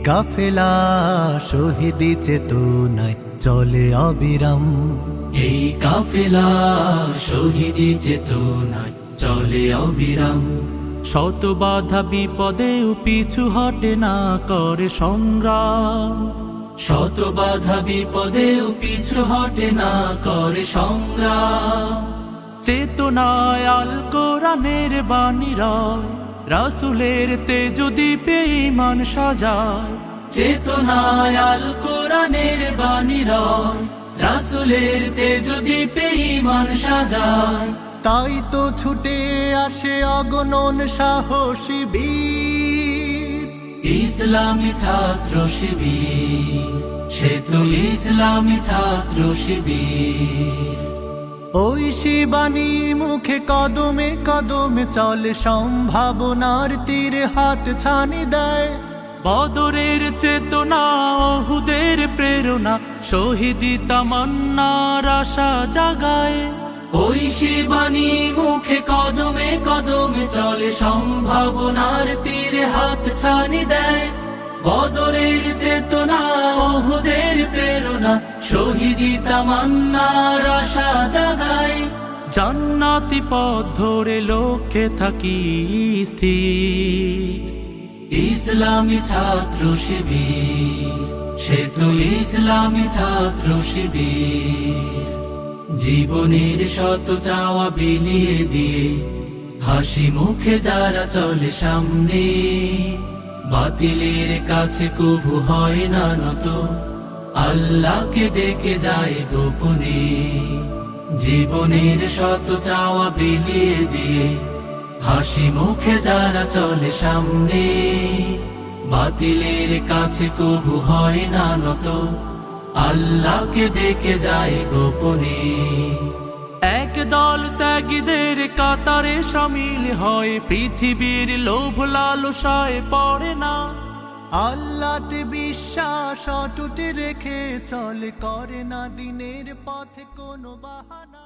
কাফেলা শহীদি চেতনায় চলে অবিরাম। এই কাফেলা শহীদি চেতনায় চলে অবিরাম। শত বাধা বিপদেও পিছু হটে না করে সংগ্রাম। শত বাধা বিপদেও পিছু হটে না করে সংগ্রাম। চেতনায় আল কোরআনের বাণী রয়, রাসূলের তেজ দীপে ঈমান সাজায়। চেতনায় আল কোরআনের বাণী রয়, রাসূলের তেজ দীপে ঈমান সাজায়। তাই তো ছুটে আসে অগণন সাহসী বীর, ইসলামী ছাত্র শিবির। সে তো ইসলামী ছাত্র শিবির। ওই শিবানী মুখে কদমে কদমে চলে, সম্ভাবনার তীরে হাত ছানি দেয়। বদরের চেতনা, ওহুদের প্রেরণা, শহীদি তামান্নার আশা জাগায়। ওই শিবানী মুখে কদমে কদমে চলে, সম্ভাবনার তীরে হাত ছানি দেয়। বদরের চেতনা, ওহুদের প্রেরণা, শহীদি তামান্নার আশা জাগায়। জান্নাতি পথ ধরে লক্ষ্যে থাকি স্থির। ইসলামী ছাত্র শিবির। সে তো ইসলামী ছাত্র শিবির। জীবনের শত চাওয়া বিলিয়ে দিয়ে হাসি মুখে যারা চলে সামনে, বাতিলের কাছে কভু হয় না নত, আল্লাহকে ডেকে যায় গোপনে। জীবনের শত চাওয়া বিলিয়ে দিয়ে হাসি মুখে যারা চলে সামনে, বাতিলের কাছে কভু হয় না নত, আল্লাহকে ডেকে যায় গোপনে। এক দল ত্যাগীদের কাতারে শামিল হয়, পৃথিবীর লোভ লালসায় পড়ে না। আল্লাহতে বিশ্বাস অটুট রেখে চলে, করে না দিনের পথে কোনো বাহানা।